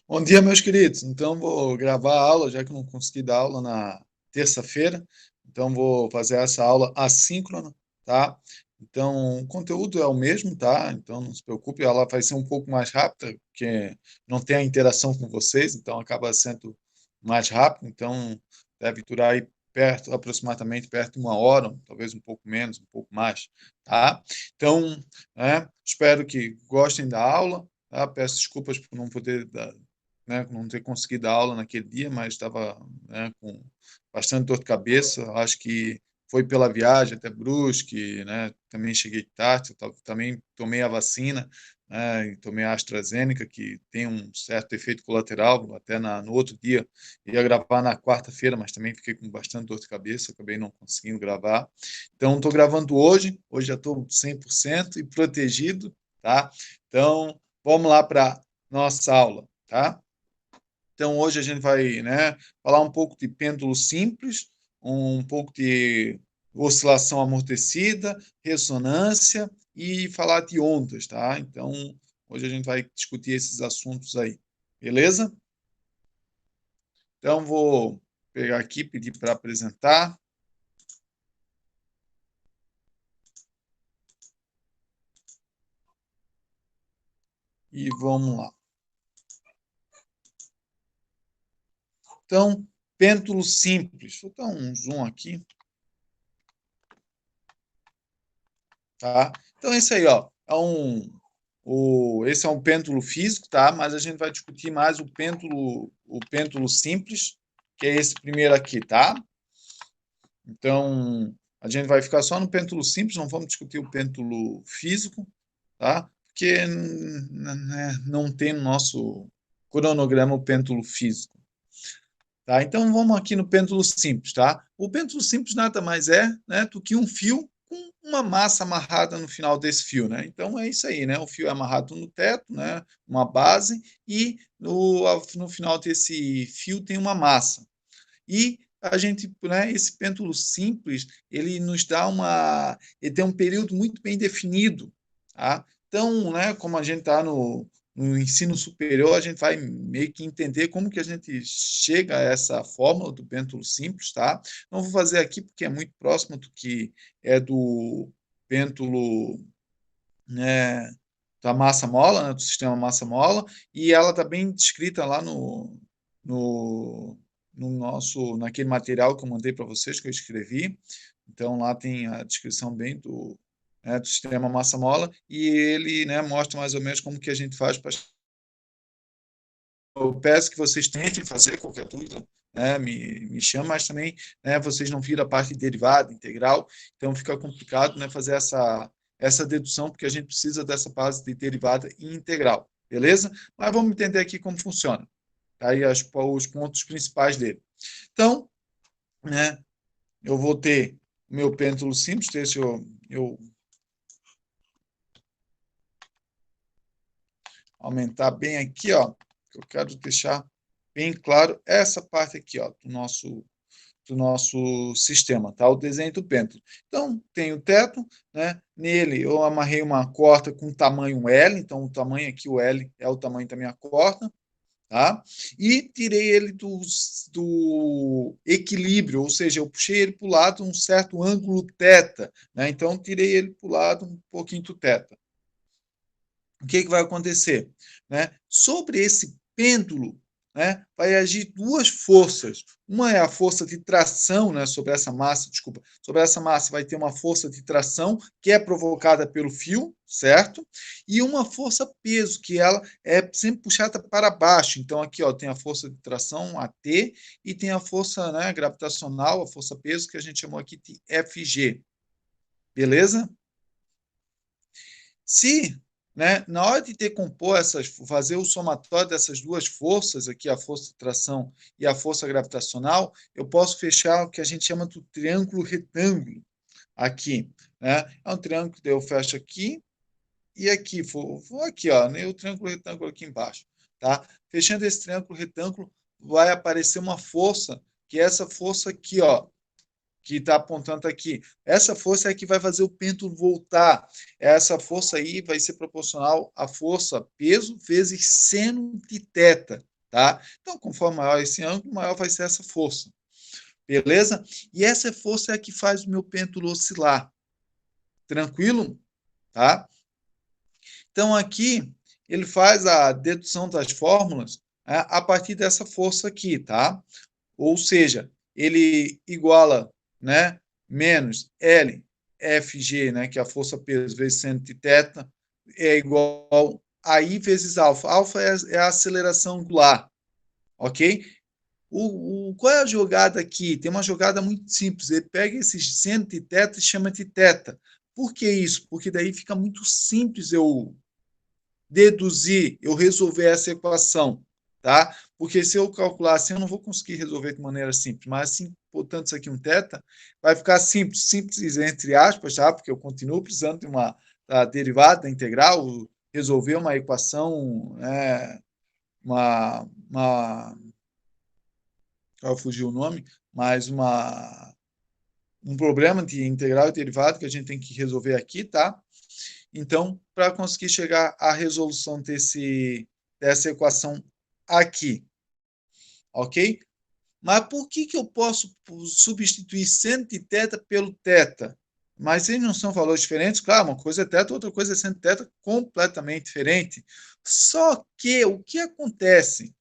Bom dia, meus queridos. Então, vou gravar a aula, já que não consegui dar aula na terça-feira. Então, vou fazer essa aula assíncrona, tá? Então, o conteúdo é o mesmo, tá? Então, não se preocupe, ela vai ser um pouco mais rápida, porque não tem a interação com vocês, então acaba sendo mais rápido. Então, deve durar aí perto, aproximadamente perto de 1 hora, talvez um pouco menos, um pouco mais, tá? Então, espero que gostem da aula. Tá? Peço desculpas por não poder dar, né, não ter conseguido dar aula naquele dia, mas estava, né, com bastante dor de cabeça. Acho que foi pela viagem até Brusque, né? Também cheguei tarde, também tomei a vacina, né? E tomei a AstraZeneca, que tem um certo efeito colateral. Até no outro dia ia gravar na quarta-feira, mas também fiquei com bastante dor de cabeça, acabei não conseguindo gravar. Então, estou gravando hoje já estou 100% e protegido, tá? Então, vamos lá para nossa aula, tá? Então, hoje a gente vai, né, falar um pouco de pêndulo simples, um pouco de oscilação amortecida, ressonância e falar de ondas, tá? Então, hoje a gente vai discutir esses assuntos aí, beleza? Então, vou pegar aqui, pedir para apresentar. E vamos lá. Então, pêndulo simples. Vou dar um zoom aqui, tá? Então, é isso aí, ó. Esse é um pêndulo físico, tá? Mas a gente vai discutir mais o pêndulo simples, que é esse primeiro aqui, tá? Então, a gente vai ficar só no pêndulo simples, não vamos discutir o pêndulo físico, tá? Porque né, não tem no nosso cronograma o pêndulo físico. Tá? Então, vamos aqui no pêndulo simples. Tá? O pêndulo simples nada mais é, né, do que um fio com uma massa amarrada no final desse fio. Né? Então, é isso aí. Né? O fio é amarrado no teto, né, uma base, e no final desse fio tem uma massa. E a gente, né, esse pêndulo simples, ele nos dá ele tem um período muito bem definido, tá? Então, né, como a gente está no ensino superior, a gente vai meio que entender como que a gente chega a essa fórmula do pêndulo simples, tá? Não vou fazer aqui porque é muito próximo do que é do pêndulo, né, da massa-mola, né, do sistema massa-mola, e ela está bem descrita lá no, naquele material que eu mandei para vocês, que eu escrevi. Então, lá tem a descrição bem do sistema massa-mola, e ele, né, mostra mais ou menos como que a gente faz para... Eu peço que vocês tentem fazer qualquer dúvida, né, me chama, mas também, né, vocês não viram a parte de derivada, integral, então fica complicado, né, fazer essa dedução, porque a gente precisa dessa base de derivada e integral, beleza? Mas vamos entender aqui como funciona. Tá aí os pontos principais dele. Então, né, eu vou ter o meu pêndulo simples, deixa eu aumentar bem aqui, ó, eu quero deixar bem claro essa parte aqui, ó, do nosso sistema, tá? O desenho do pêndulo. Então, tem o teto, né? Nele eu amarrei uma corda com tamanho L, então o tamanho aqui, o L, é o tamanho da minha corda, tá? E tirei ele do equilíbrio, ou seja, eu puxei ele para o lado um certo ângulo θ, né? Então, tirei ele para o lado um pouquinho do θ. O que vai acontecer? Né? Sobre esse pêndulo, né, vai agir duas forças. Uma é a força de tração, né, sobre essa massa, desculpa, sobre essa massa vai ter uma força de tração que é provocada pelo fio, certo? E uma força peso, que ela é sempre puxada para baixo. Então aqui, ó, tem a força de tração, a T, e tem a força, né, gravitacional, a força peso, que a gente chamou aqui de FG. Beleza? Se, né, na hora de decompor fazer o somatório dessas duas forças aqui, a força de tração e a força gravitacional, eu posso fechar o que a gente chama do triângulo retângulo aqui, né? É um triângulo que eu fecho aqui e aqui, vou aqui, ó, né, o triângulo retângulo aqui embaixo, tá? Fechando esse triângulo retângulo, vai aparecer uma força, que é essa força aqui, ó, que está apontando aqui. Essa força é que vai fazer o pêndulo voltar. Essa força aí vai ser proporcional à força peso vezes seno de θ. tá? Então, conforme maior esse ângulo, maior vai ser essa força, beleza? E essa força é a que faz o meu pêndulo oscilar, tranquilo? Tá? Então, aqui, ele faz a dedução das fórmulas, né, a partir dessa força aqui, tá? Ou seja, ele iguala, né, menos L FG, né, que é a força peso vezes centro de θ, é igual a I vezes alfa. Alfa é a aceleração angular, ok? Qual é a jogada aqui? Tem uma jogada muito simples. Ele pega esse centro de θ e chama de θ. Por que isso? Porque daí fica muito simples eu deduzir, eu resolver essa equação, tá? Porque se eu calcular assim, eu não vou conseguir resolver de maneira simples, mas assim, portanto, isso aqui um θ, vai ficar simples, simples entre aspas, tá? Porque eu continuo precisando de uma derivada da integral, resolver uma equação, fugiu o nome, mas um problema de integral e derivada que a gente tem que resolver aqui, tá? Então, para conseguir chegar à resolução dessa equação aqui, ok? Mas por que eu posso substituir seno de θ pelo θ? Mas eles não são valores diferentes? Claro, uma coisa é θ, outra coisa é seno de θ, completamente diferente. Só que o que acontece?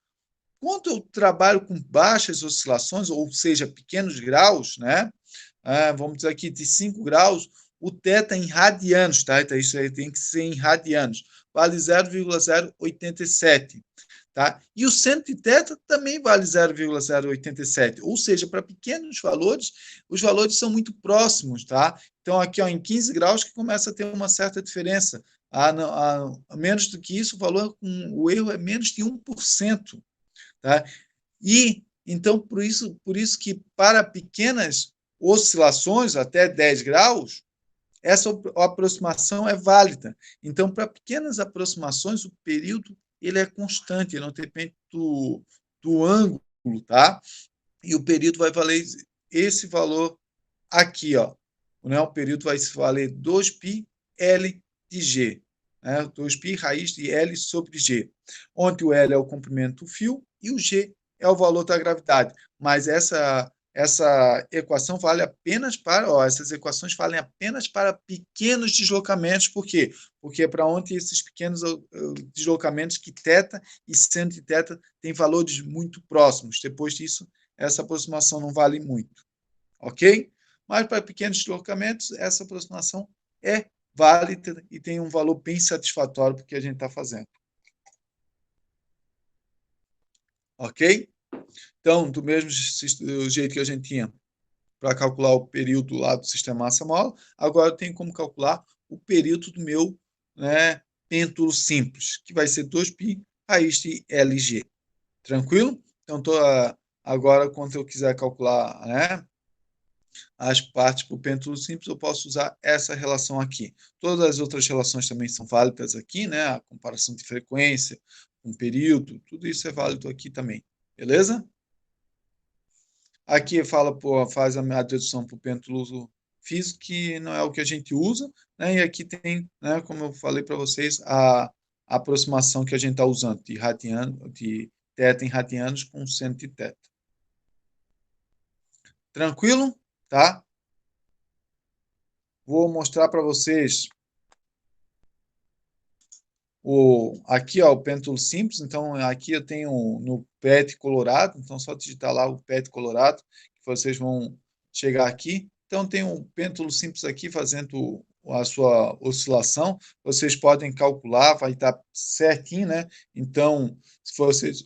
Quando eu trabalho com baixas oscilações, ou seja, pequenos graus, né? Vamos dizer aqui de 5 graus, o θ em radianos, tá? Então, isso aí tem que ser em radianos, vale 0,087. Tá? E o centro de θ também vale 0,087, ou seja, para pequenos valores, os valores são muito próximos. Tá? Então, aqui ó, em 15 graus que começa a ter uma certa diferença. Menos do que isso, o erro é menos de 1%. Tá? E, então, por isso que para pequenas oscilações, até 10 graus, essa aproximação é válida. Então, para pequenas aproximações, o período ele é constante, ele não depende do ângulo, tá? E o período vai valer esse valor aqui, ó. Né? O período vai valer 2π L de G. Né? 2π raiz de L sobre G. Onde o L é o comprimento do fio e o G é o valor da gravidade. Mas essa equação vale apenas essas equações valem apenas para pequenos deslocamentos. Por quê? Porque é para onde esses pequenos deslocamentos que θ e seno de θ têm valores muito próximos. Depois disso, essa aproximação não vale muito. Ok? Mas para pequenos deslocamentos, essa aproximação é válida e tem um valor bem satisfatório para o que a gente está fazendo. Ok? Então, do mesmo jeito que a gente tinha para calcular o período lá do sistema massa-mola, agora eu tenho como calcular o período do meu, né, pêndulo simples, que vai ser 2π raiz de LG. Tranquilo? Então, agora, quando eu quiser calcular, né, as partes para o pêndulo simples, eu posso usar essa relação aqui. Todas as outras relações também são válidas aqui, né? A comparação de frequência, com período, tudo isso é válido aqui também. Beleza? Aqui faz a dedução para o pêndulo físico, que não é o que a gente usa, né? E aqui tem, né, como eu falei para vocês, a aproximação que a gente está usando de θ em radianos com seno de θ. Tranquilo? Tá? Vou mostrar para vocês aqui ó, o pêndulo simples. Então, aqui eu tenho no PET colorado. Então, só digitar lá o PET colorado, que vocês vão chegar aqui. Então, tem um pêndulo simples aqui fazendo a sua oscilação. Vocês podem calcular, vai estar certinho, né? Então, se vocês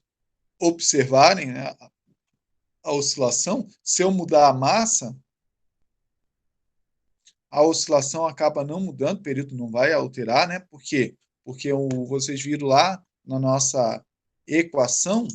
observarem, né, a oscilação, se eu mudar a massa, a oscilação acaba não mudando, o período não vai alterar, né? Por quê? Porque vocês viram lá na nossa equação,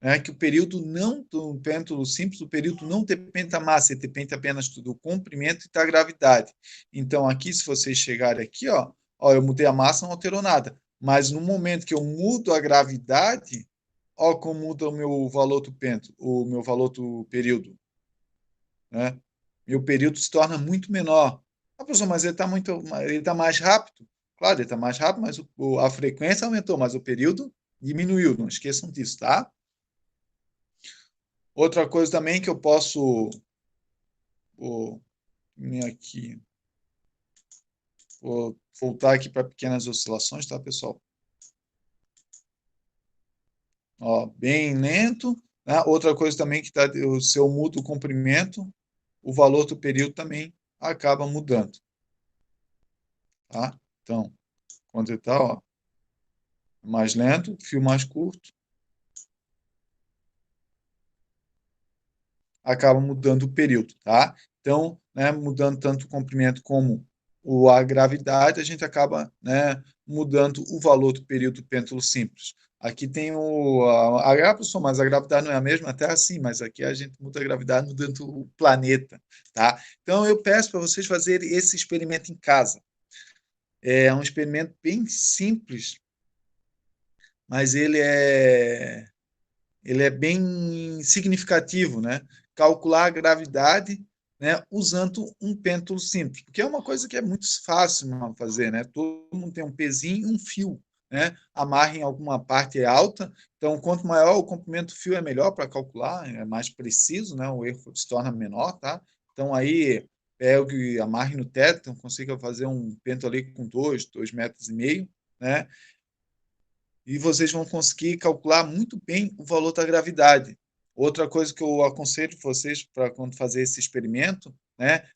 né, que o período não, do pêndulo simples, o período não depende da massa, ele depende apenas do comprimento e da gravidade. Então, aqui, se vocês chegarem aqui, ó, eu mudei a massa, não alterou nada. Mas no momento que eu mudo a gravidade, ó, como muda o meu valor do pêndulo, o meu valor do período, né? Meu período se torna muito menor. Ah, professor, mas ele está mais rápido. Claro, ele está mais rápido, mas a frequência aumentou, mas o período diminuiu, não esqueçam disso, tá? Outra coisa também que eu posso... Vou vir aqui... Vou voltar aqui para pequenas oscilações, tá, pessoal? Ó, bem lento, né? Outra coisa também que tá, se eu mudo o comprimento, o valor do período também acaba mudando, tá? Então, quando ele está, ó, mais lento, fio mais curto, acaba mudando o período, tá? Então, né, mudando tanto o comprimento como a gravidade, a gente acaba, né, mudando o valor do período do pêndulo simples. Aqui tem professor, mas a gravidade não é a mesma, até assim, mas aqui a gente muda a gravidade mudando o planeta, tá? Então, eu peço para vocês fazerem esse experimento em casa. É um experimento bem simples, mas ele é bem significativo, né? Calcular a gravidade, né, usando um pêndulo simples, porque é uma coisa que é muito fácil de fazer, né? Todo mundo tem um pezinho e um fio, né? Amarra em alguma parte alta, então quanto maior o comprimento do fio é melhor para calcular, é mais preciso, né? O erro se torna menor, tá? Então aí pego e amarre no teto, então consigo fazer um pêndulo ali com 2,5 metros, né? E vocês vão conseguir calcular muito bem o valor da gravidade. Outra coisa que eu aconselho vocês para quando fazer esse experimento, né,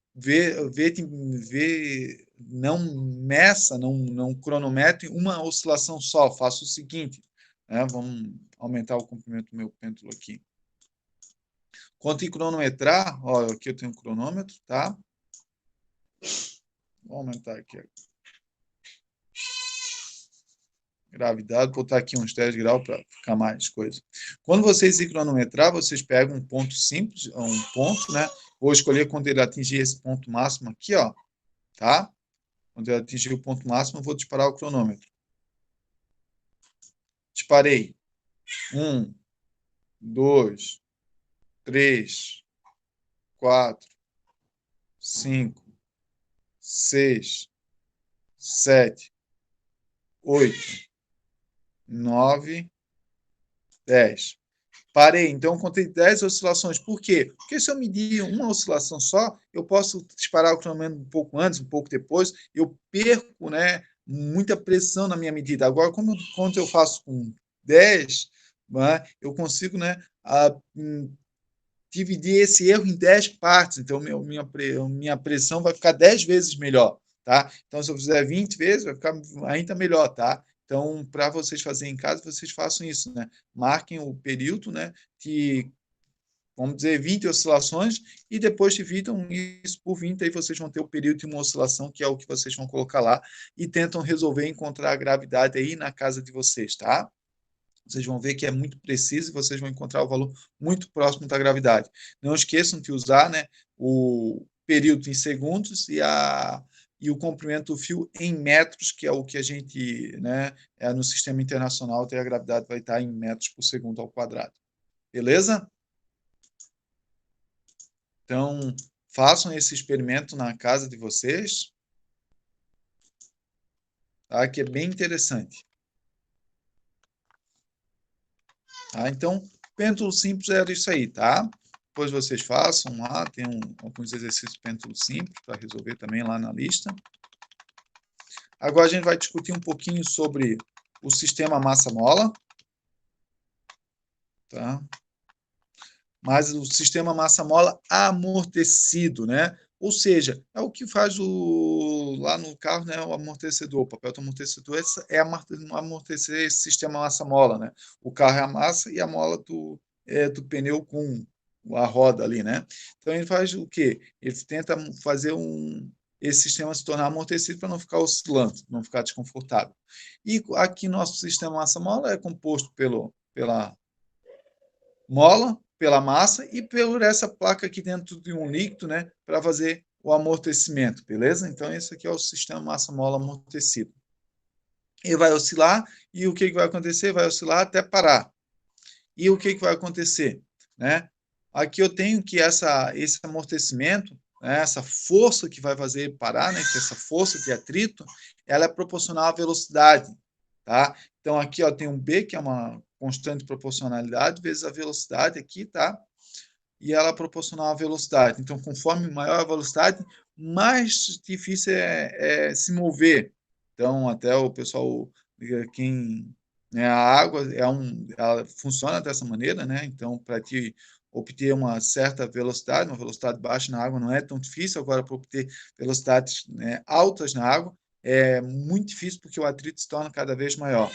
não meça, não cronometre uma oscilação só. Faça o seguinte, né, vamos aumentar o comprimento do meu pêndulo aqui. Quando em cronometrar, ó, aqui eu tenho um cronômetro, tá? Vou aumentar aqui. Gravidade, vou botar aqui uns 10 graus para ficar mais coisa. Quando vocês se cronometrar, vocês pegam um ponto simples, um ponto, né? Vou escolher quando ele atingir esse ponto máximo aqui, ó, tá? Quando ele atingir o ponto máximo, eu vou disparar o cronômetro. Disparei. 1, 2, 3, 4, 5, 6, 7, 8, 9, 10. Parei, então contei 10 oscilações. Por quê? Porque se eu medir uma oscilação só, eu posso disparar o cronômetro um pouco antes, um pouco depois, eu perco, né, muita pressão na minha medida. Agora, quando eu faço com 10, né, eu consigo, né, dividir esse erro em 10 partes. Então, minha pressão vai ficar 10 vezes melhor. Tá? Então, se eu fizer 20 vezes, vai ficar ainda melhor. Tá? Então, para vocês fazerem em casa, vocês façam isso, né? Marquem o período, né? Que, vamos dizer, 20 oscilações e depois dividam isso por 20, aí vocês vão ter o período de uma oscilação, que é o que vocês vão colocar lá, e tentam resolver encontrar a gravidade aí na casa de vocês, tá? Vocês vão ver que é muito preciso e vocês vão encontrar o valor muito próximo da gravidade. Não esqueçam de usar, né, o período em segundos e o comprimento do fio em metros, que é o que a gente, né, no sistema internacional, a gravidade vai estar em metros por segundo ao quadrado. Beleza? Então, façam esse experimento na casa de vocês, tá? Que é bem interessante. Tá? Então, pêndulo simples era isso aí, tá? Depois vocês façam lá, tem alguns exercícios de pêndulo simples para resolver também lá na lista. Agora a gente vai discutir um pouquinho sobre o sistema massa-mola, tá? Mas o sistema massa-mola amortecido, né? Ou seja, é o que faz lá no carro, né, o amortecedor. O papel do amortecedor é amortecer esse sistema massa-mola, né? O carro é a massa e a mola do pneu com a roda ali, né? Então ele faz o quê? Ele tenta fazer esse sistema se tornar amortecido para não ficar oscilando, não ficar desconfortável. E aqui nosso sistema massa-mola é composto pela mola, pela massa e por essa placa aqui dentro de um líquido, né, para fazer o amortecimento, beleza? Então, esse aqui é o sistema massa-mola amortecido. Ele vai oscilar e o que vai acontecer? Vai oscilar até parar. E o que vai acontecer? Né? Aqui eu tenho que esse amortecimento, né, essa força que vai fazer parar, né, que essa força de atrito, ela é proporcional à velocidade, tá? Então, aqui, ó, tem um B, que é uma constante proporcionalidade, vezes a velocidade aqui, tá? E ela é proporcional à velocidade. Então, conforme maior a velocidade, mais difícil é se mover. Então, até o pessoal, quem, né, a água ela funciona dessa maneira, né? Então, para te obter uma certa velocidade, uma velocidade baixa na água não é tão difícil. Agora, para obter velocidades, né, altas na água, é muito difícil porque o atrito se torna cada vez maior,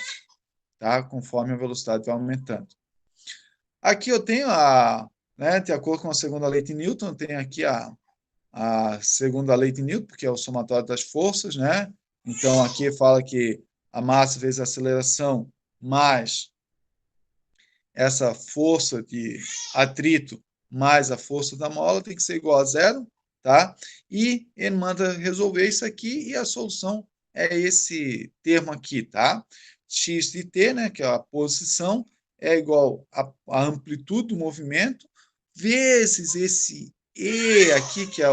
tá? Conforme a velocidade vai aumentando. Aqui eu tenho né, de acordo com a segunda lei de Newton, tem aqui a segunda lei de Newton, que é o somatório das forças, né? Então, aqui fala que a massa vezes a aceleração mais essa força de atrito mais a força da mola tem que ser igual a zero, tá? E ele manda resolver isso aqui e a solução é esse termo aqui, tá? X de t, né, que é a posição, é igual a amplitude do movimento vezes esse E aqui, que é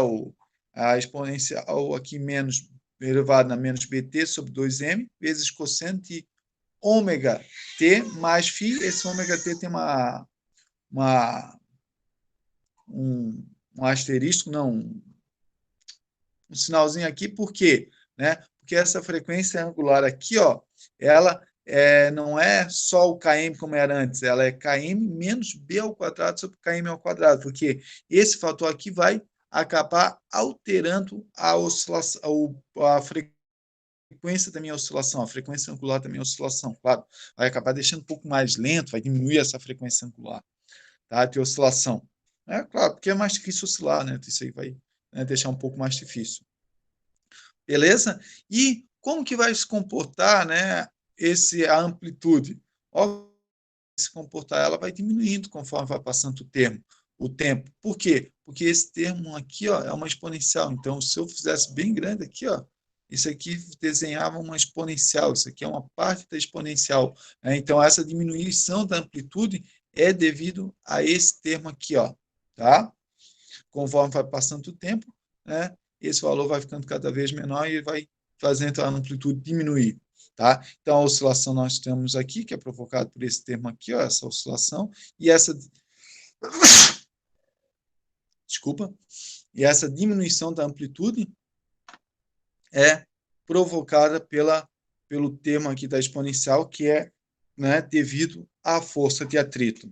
a exponencial aqui menos elevado a menos bt sobre 2m, vezes cosseno de ômega t mais φ. Esse ômega t tem uma, um asterisco, não, um sinalzinho aqui, por quê? Né? Porque essa frequência angular aqui, ó, ela não é só o km como era antes, ela é km menos b ao quadrado sobre km ao quadrado, porque esse fator aqui vai acabar alterando a oscilação, a frequência da minha oscilação, a frequência angular da minha oscilação, claro, vai acabar deixando um pouco mais lento, vai diminuir essa frequência angular, tá? De oscilação. É claro, porque é mais difícil oscilar, né? Isso aí vai, né, deixar um pouco mais difícil. Beleza? E como que vai se comportar, né, a amplitude? Ó, se comportar, ela vai diminuindo conforme vai passando o tempo. Por quê? Porque esse termo aqui, ó, é uma exponencial. Então, se eu fizesse bem grande aqui, ó, isso aqui desenhava uma exponencial. Isso aqui é uma parte da exponencial, né? Então, essa diminuição da amplitude é devido a esse termo aqui, ó, tá? Conforme vai passando o tempo, né, esse valor vai ficando cada vez menor e vai fazendo a amplitude diminuir. Tá? Então, a oscilação nós temos aqui, que é provocada por esse termo aqui, ó, essa oscilação, e essa. Desculpa. E essa diminuição da amplitude é provocada pelo termo aqui da exponencial, que é, né, devido à força de atrito.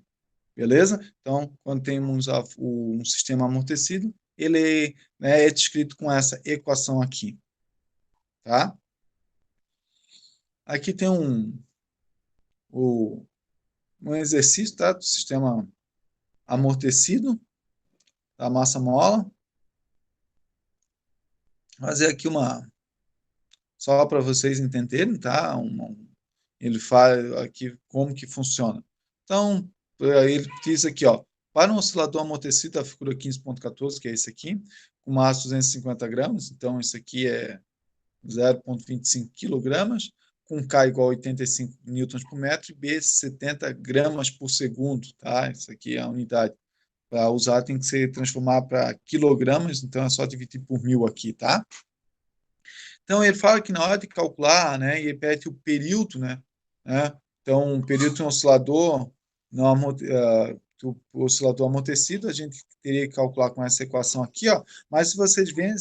Beleza? Então, quando temos um sistema amortecido, ele, né, é descrito com essa equação aqui. Tá? Aqui tem um exercício, tá, do sistema amortecido da massa mola. Vou fazer aqui só para vocês entenderem, tá? Ele fala aqui como que funciona. Então, ele diz aqui, ó, para um oscilador amortecido, a figura 15.14, que é esse aqui, com massa 250 gramas, então isso aqui é 0,25 quilogramas, com K igual a 85 newtons por metro e B 70 gramas por segundo, tá? Isso aqui é a unidade. Para usar tem que ser transformar para quilogramas, então é só dividir por 1000 aqui, tá? Então, ele fala que na hora de calcular, né, ele pede o período, né? Então, o período de um oscilador, não, o oscilador amortecido, a gente teria que calcular com essa equação aqui, ó. Mas se vocês verem,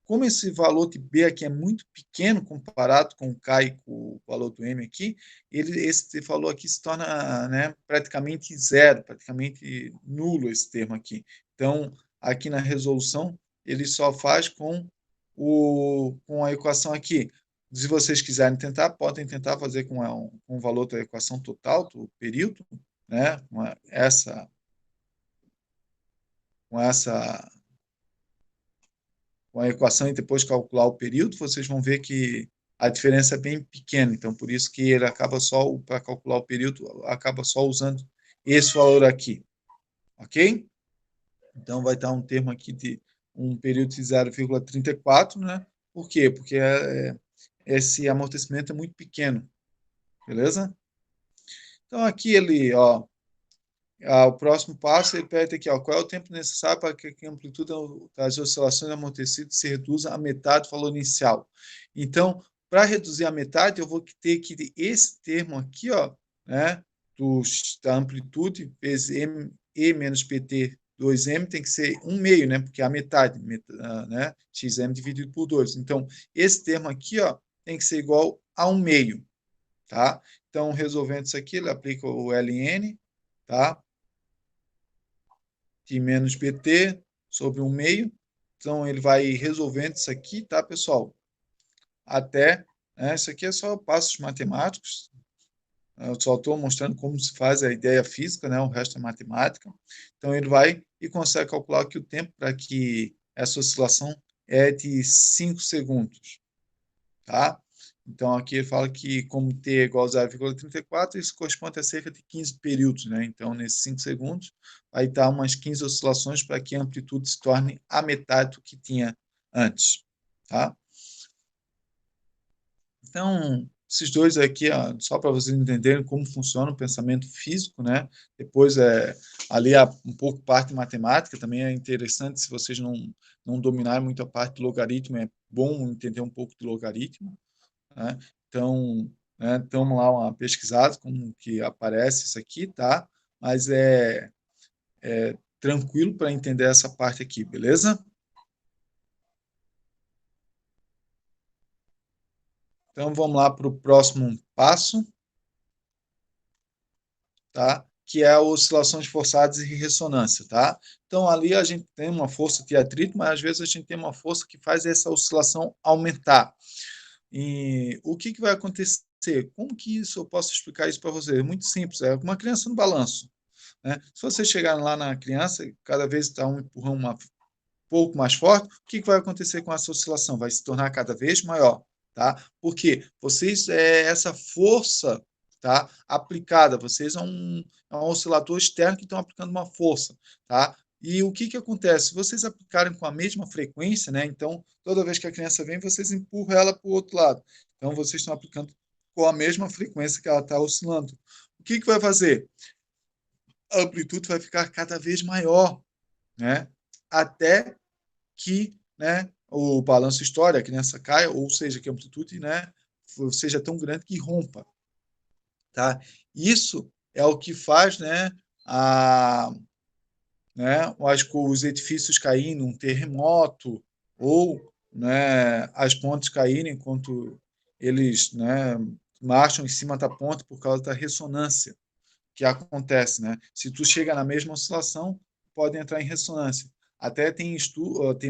como esse valor de B aqui é muito pequeno comparado com o K e com o valor do M aqui, esse valor aqui se torna, né, praticamente zero, praticamente nulo esse termo aqui. Então, aqui na resolução, ele só faz com a equação aqui. Se vocês quiserem tentar, podem tentar fazer com o valor da equação total do período, né? Com essa com a equação e depois calcular o período, vocês vão ver que a diferença é bem pequena. Então, por isso que ele acaba só, para calcular o período, acaba só usando esse valor aqui. Ok? Então, vai estar um termo aqui de um período de 0,34, né? Por quê? Porque esse amortecimento é muito pequeno. Beleza? Então, aqui ele, ó, o próximo passo, ele pede aqui, qual é o tempo necessário para que a amplitude das oscilações amortecidas se reduza à metade do valor inicial. Então, para reduzir a metade, eu vou ter que esse termo aqui, né, da amplitude vezes E menos PT 2M tem que ser 1/2, né, porque é a metade, né, XM dividido por 2. Então, esse termo aqui, tem que ser igual a 1/2, tá? Então, resolvendo isso aqui, ele aplica o ln, tá? De menos PT sobre 1/2. Então, ele vai resolvendo isso aqui, tá, pessoal? Até, né, isso aqui é só passos matemáticos. Eu só estou mostrando como se faz a ideia física, né? O resto é matemática. Então, ele vai e consegue calcular que o tempo para que essa oscilação é de 5 segundos, tá? Então, aqui ele fala que, como t é igual a 0,34, isso corresponde a cerca de 15 períodos, né? Então, nesses 5 segundos, vai dar umas 15 oscilações para que a amplitude se torne a metade do que tinha antes, tá? Então, esses dois aqui, só para vocês entenderem como funciona o pensamento físico, né? Depois, ali um pouco parte matemática, também é interessante, se vocês não dominarem muito a parte do logaritmo, é bom entender um pouco do logaritmo, né? Então, né, damos lá uma pesquisada como que aparece isso aqui, tá? Mas é tranquilo para entender essa parte aqui, beleza? Então, vamos lá para o próximo passo, tá? Que é oscilações forçadas e ressonância, tá? Então, ali a gente tem uma força de atrito, mas às vezes a gente tem uma força que faz essa oscilação aumentar. E o que vai acontecer? Como que isso eu posso explicar isso para você? É muito simples, é uma criança no balanço, né? Se você chegar lá na criança, cada vez está um empurrão um pouco mais forte, o que vai acontecer com essa oscilação? Vai se tornar cada vez maior, tá? Porque vocês, essa força, tá, aplicada, vocês é um oscilador externo que estão aplicando uma força, tá? E o que acontece? Se vocês aplicarem com a mesma frequência, né? Então, toda vez que a criança vem, vocês empurram ela para o outro lado. Então, vocês estão aplicando com a mesma frequência que ela está oscilando. O que vai fazer? A amplitude vai ficar cada vez maior, né? Até que, né, o balanço estoure, a criança caia, ou seja, que a amplitude, né, seja tão grande que rompa, tá? Isso é o que faz, né, os edifícios caírem num terremoto, ou, né, as pontes caírem enquanto eles, né, marcham em cima da ponte por causa da ressonância que acontece, né? Se tu chega na mesma oscilação, pode entrar em ressonância. Até tem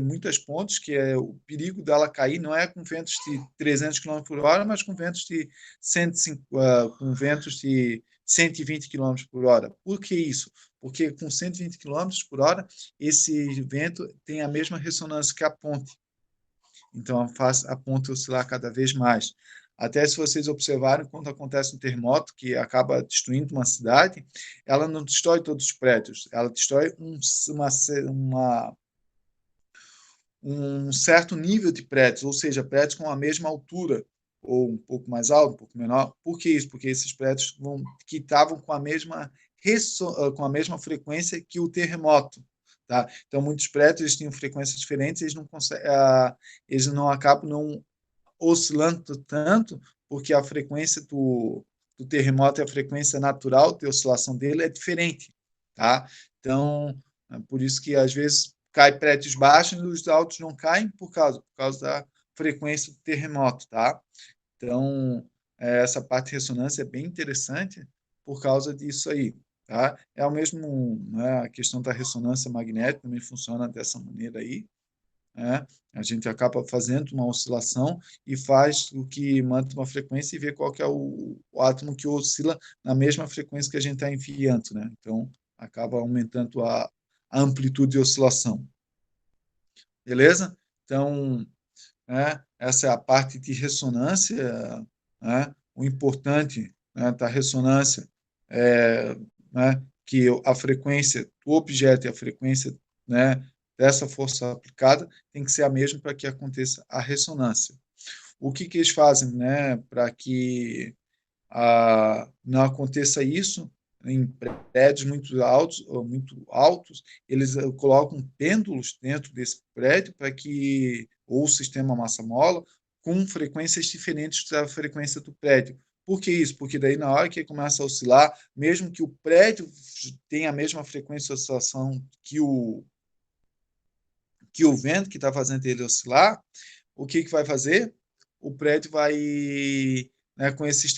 muitas pontes que o perigo dela cair não é com ventos de 300 km por hora, mas com ventos de 150, com ventos de 120 km por hora. Por que isso? Porque com 120 km por hora, esse vento tem a mesma ressonância que a ponte. Então, faz a ponte oscilar cada vez mais. Até se vocês observarem, quando acontece um terremoto que acaba destruindo uma cidade, ela não destrói todos os prédios, ela destrói um certo nível de prédios, ou seja, prédios com a mesma altura, ou um pouco mais alto, um pouco menor. Por que isso? Porque esses prédios que estavam com a mesma frequência que o terremoto. Tá? Então, muitos prédios tinham frequências diferentes, eles não acabam não oscilando tanto, porque a frequência do terremoto e a frequência natural de oscilação dele é diferente, tá? Então, é por isso que às vezes cai prédios baixos e os altos não caem por causa da frequência do terremoto, tá? Então, essa parte de ressonância é bem interessante por causa disso aí, tá? É o mesmo, né, a questão da ressonância magnética também funciona dessa maneira aí, né? A gente acaba fazendo uma oscilação e faz o que manda uma frequência e vê qual que é o átomo que oscila na mesma frequência que a gente está enviando, né? Então, acaba aumentando a amplitude de oscilação. Beleza? Então, né, essa é a parte de ressonância, né? O importante, né, da ressonância é, né, que a frequência do objeto e a frequência, né, dessa força aplicada tem que ser a mesma para que aconteça a ressonância. O que eles fazem, né, para que não aconteça isso? em prédios muito altos, eles colocam pêndulos dentro desse prédio para que, ou o sistema massa-mola, com frequências diferentes da frequência do prédio. Por que isso? Porque daí, na hora que começa a oscilar, mesmo que o prédio tenha a mesma frequência de oscilação que o vento que está fazendo ele oscilar, o que vai fazer? O prédio vai, né, com esse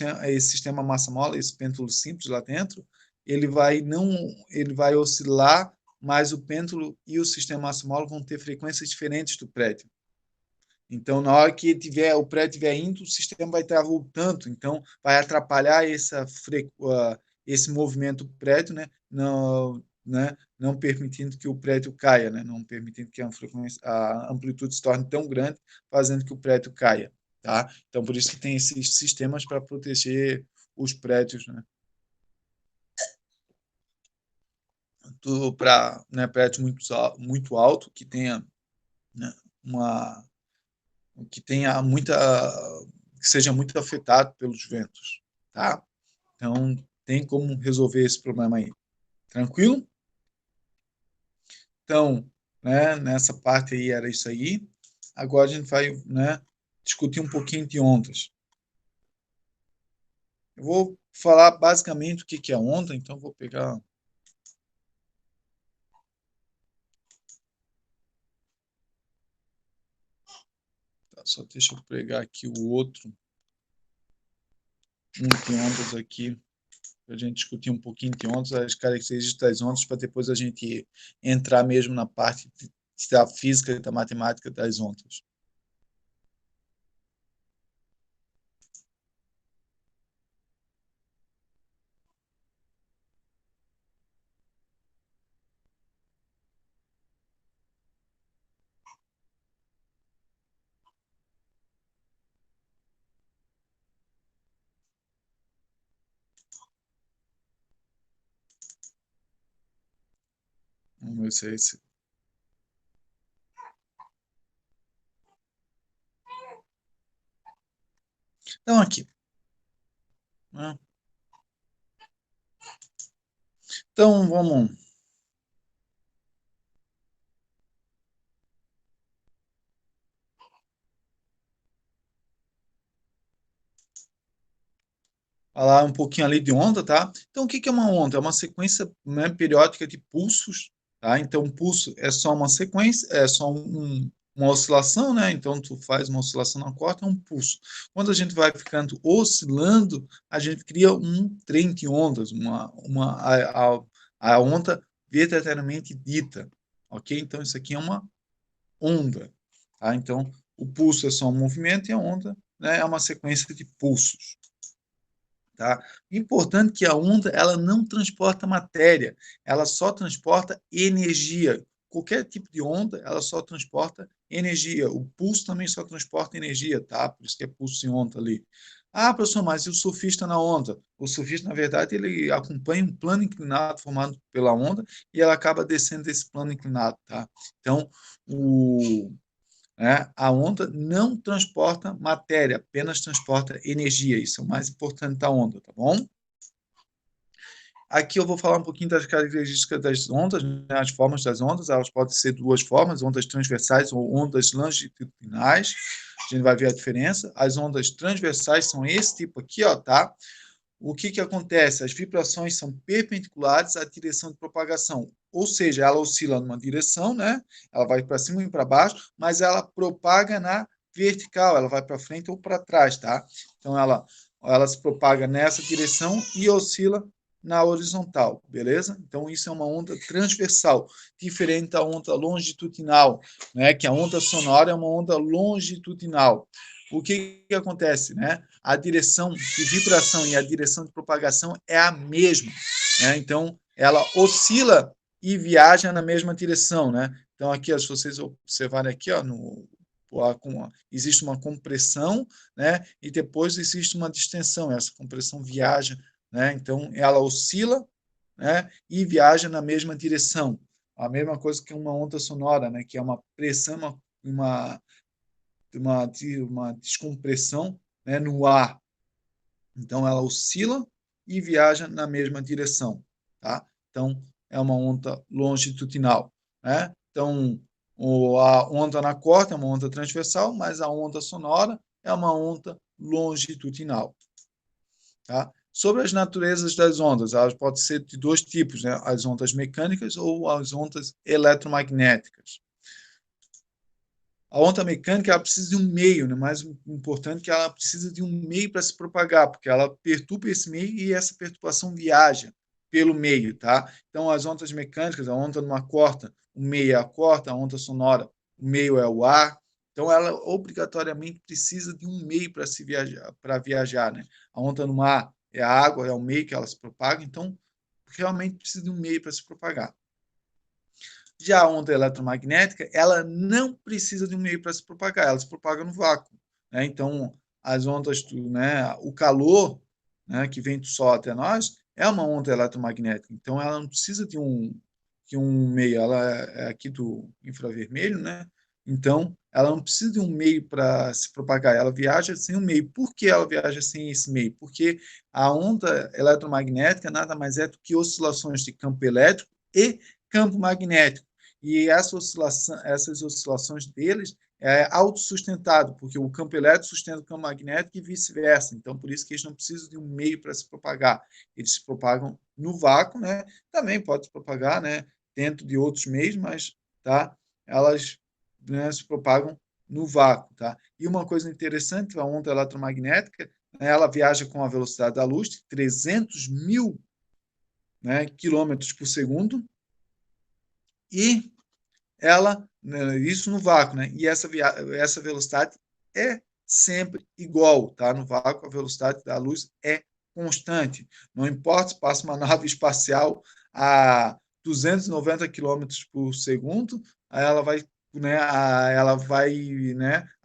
sistema massa-mola, esse pêndulo simples lá dentro, ele vai oscilar, mas o pêndulo e o sistema massa-mola vão ter frequências diferentes do prédio. Então, na hora que o prédio estiver indo, o sistema vai estar voltando. Então, vai atrapalhar esse movimento do prédio, né? Não permitindo que o prédio caia, né? Não permitindo que a amplitude se torne tão grande, fazendo que o prédio caia. Tá? Então, por isso que tem esses sistemas para proteger os prédios, né? Para, né, prédio muito alto, que tenha, né, que tenha muita que seja muito afetado pelos ventos, tá? Então tem como resolver esse problema aí. Tranquilo? Então, né, nessa parte aí era isso aí. Agora a gente vai, né, discutir um pouquinho de ondas. Eu vou falar basicamente o que é onda, então vou pegar. Tá, só deixa eu pegar aqui o outro de ondas aqui, para a gente discutir um pouquinho de ondas, as características das ondas, para depois a gente entrar mesmo na parte da física e da matemática das ondas. Vamos ver se é esse. Então, aqui. Né? Então, vamos falar um pouquinho ali de onda, tá? Então, o que é uma onda? É uma sequência, né, periódica de pulsos, tá? Então, um pulso é só uma sequência, é só uma oscilação, né? Então, tu faz uma oscilação na corda, é um pulso. Quando a gente vai ficando oscilando, a gente cria um trem de ondas, a onda verdadeiramente dita, ok? Então, isso aqui é uma onda, tá? Então, o pulso é só um movimento e a onda, né, é uma sequência de pulsos. Tá? Importante que a onda ela não transporta matéria, ela só transporta energia. Qualquer tipo de onda, ela só transporta energia. O pulso também só transporta energia, tá? Por isso que é pulso e onda ali. Ah, professor, mas e o surfista na onda? O surfista, na verdade, ele acompanha um plano inclinado formado pela onda e ela acaba descendo desse plano inclinado, tá? Então, né? A onda não transporta matéria, apenas transporta energia. Isso é o mais importante da onda, tá bom? Aqui eu vou falar um pouquinho das características das ondas, né? As formas das ondas. Elas podem ser duas formas, ondas transversais ou ondas longitudinais. A gente vai ver a diferença. As ondas transversais são esse tipo aqui, ó, tá? O que acontece? As vibrações são perpendiculares à direção de propagação, ou seja, ela oscila numa direção, né? Ela vai para cima e para baixo, mas ela propaga na vertical, ela vai para frente ou para trás, tá? Então ela se propaga nessa direção e oscila na horizontal, beleza? Então isso é uma onda transversal, diferente da onda longitudinal, né? Que a onda sonora é uma onda longitudinal. O que acontece, né? A direção de vibração e a direção de propagação é a mesma, né? Então, ela oscila e viaja na mesma direção, né? Então, aqui, se vocês observarem aqui, ó, existe uma compressão, né? E depois existe uma distensão. Essa compressão viaja, né? Então, ela oscila, né? E viaja na mesma direção. A mesma coisa que uma onda sonora, né? Que é uma pressão, uma descompressão, né, no ar. Então, ela oscila, e viaja na mesma direção, tá? Então, é uma onda longitudinal, né? Então, a onda na corda é uma onda transversal, mas a onda sonora é uma onda longitudinal, tá? Sobre as naturezas das ondas, elas podem ser de dois tipos, né? As ondas mecânicas ou as ondas eletromagnéticas. A onda mecânica ela precisa de um meio, né? Mais importante que ela precisa de um meio para se propagar, porque ela perturba esse meio e essa perturbação viaja pelo meio, tá? Então, as ondas mecânicas, a onda numa corda, o meio é a corda, a onda sonora, o meio é o ar. Então, ela obrigatoriamente precisa de um meio para viajar, né? A onda no ar é a água, é o meio que ela se propaga, então realmente precisa de um meio para se propagar. Já a onda eletromagnética, ela não precisa de um meio para se propagar, ela se propaga no vácuo, né? Então, as ondas, né, o calor, né, que vem do Sol até nós, é uma onda eletromagnética. Então, ela não precisa de um meio, ela é aqui do infravermelho, né? Então, ela não precisa de um meio para se propagar, ela viaja sem um meio. Por que ela viaja sem esse meio? Porque a onda eletromagnética nada mais é do que oscilações de campo elétrico e campo magnético. E essas oscilações deles é autossustentado, porque o campo elétrico sustenta o campo magnético e vice-versa. Então, por isso que eles não precisam de um meio para se propagar. Eles se propagam no vácuo, né? Também pode se propagar, né, dentro de outros meios, mas tá? Elas, né, se propagam no vácuo, tá? E uma coisa interessante, a onda eletromagnética, né, ela viaja com a velocidade da luz de 300 mil, né, quilômetros por segundo, e ela, né, isso no vácuo, né? E essa velocidade é sempre igual, tá? No vácuo, a velocidade da luz é constante. Não importa se passa uma nave espacial a 290 quilômetros por segundo, ela vai, né, a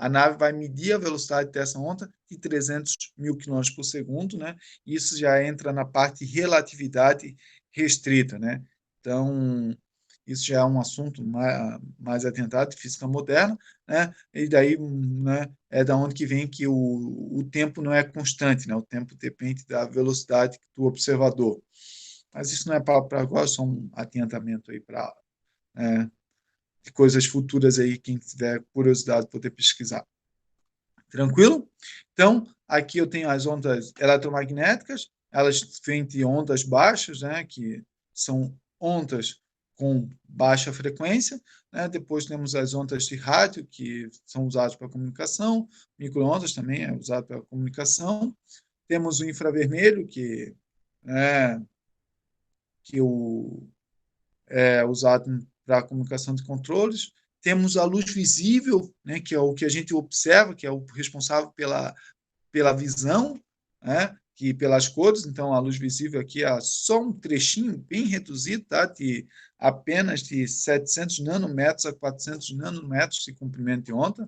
nave vai medir a velocidade dessa onda de 300 mil quilômetros por segundo, né? Isso já entra na parte relatividade restrita, né? Então, isso já é um assunto mais atentado de física moderna, né? E daí, né, é da onde que vem que o tempo não é constante, né? O tempo depende da velocidade do observador. Mas isso não é para agora, só um atentamento aí para coisas futuras aí, quem tiver curiosidade poder pesquisar. Tranquilo? Então, aqui eu tenho as ondas eletromagnéticas, elas vêm de ondas baixas, né, que são ondas com baixa frequência, né? Depois temos as ondas de rádio, que são usadas para comunicação, microondas também é usado para comunicação. Temos o infravermelho, é, que é usado para comunicação de controles. Temos a luz visível, né, que é o que a gente observa, que é o responsável pela visão, né, que pelas cores. Então, a luz visível aqui é só um trechinho bem reduzido, tá, de apenas de 700 nanômetros a 400 nanômetros de comprimento de onda.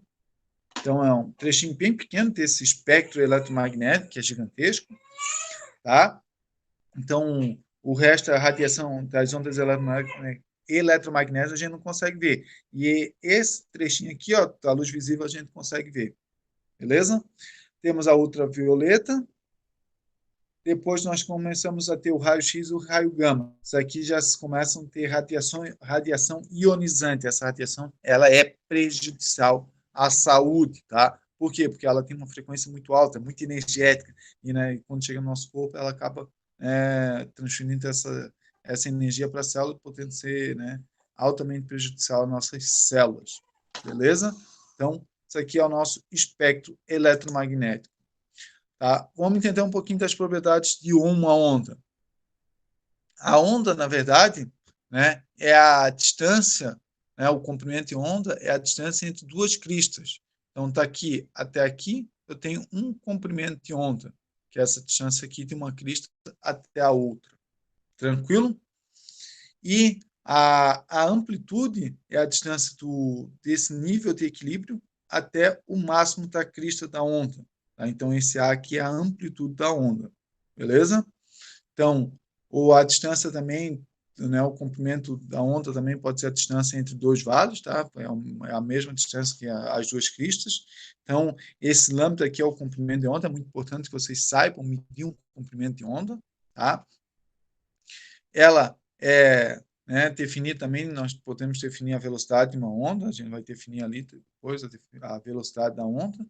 Então, é um trechinho bem pequeno desse espectro eletromagnético, que é gigantesco, tá? Então, o resto, a radiação das ondas eletromagnéticas, a gente não consegue ver. E esse trechinho aqui, ó, da luz visível, a gente consegue ver. Beleza? Temos a ultravioleta. Depois nós começamos a ter o raio-x e o raio gama. Isso aqui já começam a ter radiação ionizante. Essa radiação ela é prejudicial à saúde, tá? Por quê? Porque ela tem uma frequência muito alta, muito energética. E, né, quando chega no nosso corpo, ela acaba transferindo essa energia para a célula, podendo ser, né, altamente prejudicial às nossas células. Beleza? Então, isso aqui é o nosso espectro eletromagnético. Tá? Vamos entender um pouquinho das propriedades de uma onda. A onda, na verdade, né, é a distância, né, o comprimento de onda é a distância entre duas cristas. Então, está aqui até aqui, eu tenho um comprimento de onda, que é essa distância aqui de uma crista até a outra. Tranquilo? E a amplitude é a distância desse nível de equilíbrio até o máximo da crista da onda. Tá? Então, esse A aqui é a amplitude da onda. Beleza? Então, a distância também, né, o comprimento da onda também pode ser a distância entre dois vales, tá? É a mesma distância que as duas cristas. Então, esse lambda aqui é o comprimento de onda, é muito importante que vocês saibam medir o comprimento de onda, tá? Ela é, né, definir também, nós podemos definir a velocidade de uma onda, a gente vai definir ali depois a velocidade da onda,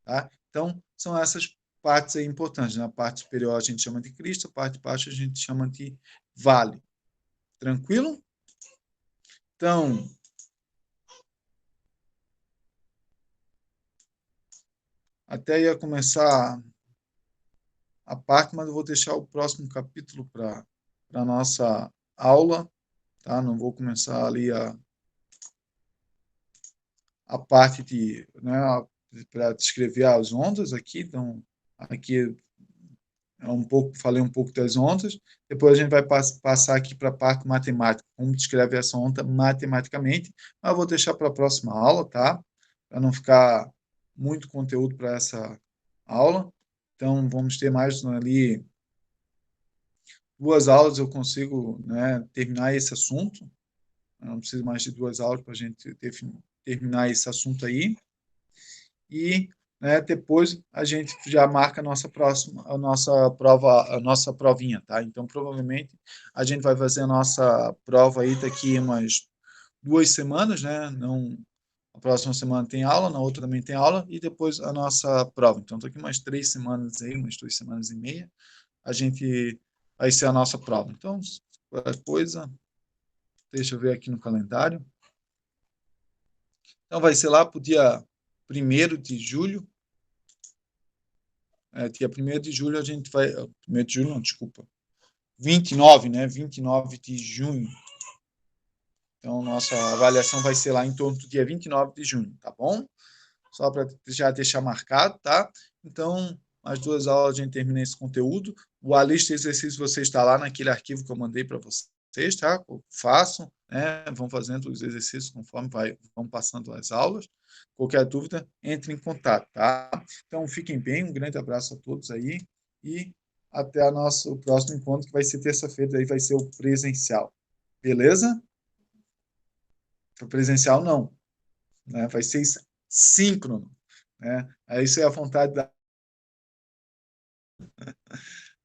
tá? Então, são essas partes aí importantes. Na parte superior a gente chama de crista, a parte de baixo a gente chama de vale. Tranquilo? Então, até ia começar a parte, mas eu vou deixar o próximo capítulo para a nossa aula, tá? Não vou começar ali a parte de, né, para descrever as ondas aqui, então aqui falei um pouco das ondas, depois a gente vai passar aqui para a parte matemática, como descreve essa onda matematicamente, mas eu vou deixar para a próxima aula, tá? Para não ficar muito conteúdo para essa aula. Então, vamos ter mais ali 2 aulas eu consigo, né, terminar esse assunto. Eu não preciso mais de 2 aulas para a gente terminar esse assunto aí. E, né, depois a gente já marca a nossa prova, a nossa provinha, tá? Então, provavelmente a gente vai fazer a nossa prova aí daqui umas 2 semanas, né? Não, a próxima semana tem aula, na outra também tem aula e depois a nossa prova. Então, daqui umas 3 semanas aí, umas 2 semanas e meia, a gente vai ser a nossa prova. Então, qualquer coisa, deixa eu ver aqui no calendário. Então, vai ser lá para o dia 1º de julho. Dia 1º de julho a gente vai. 1º de julho, não, desculpa. 29, né? 29 de junho. Então, nossa avaliação vai ser lá em torno do dia 29 de junho, tá bom? Só para já deixar marcado, tá? Então, as 2 aulas a gente termina esse conteúdo. A lista de exercícios você está lá naquele arquivo que eu mandei para vocês, tá? Façam, né? Vão fazendo os exercícios conforme vão passando as aulas. Qualquer dúvida, entre em contato, tá? Então, fiquem bem, um grande abraço a todos aí e até o próximo encontro, que vai ser terça-feira, aí vai ser o presencial. Beleza? O presencial não, né? Vai ser síncrono, né? Aí isso é a vontade da.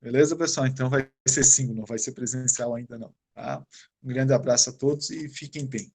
Beleza, pessoal? Então vai ser síncrono, não vai ser presencial ainda não, tá? Um grande abraço a todos e fiquem bem.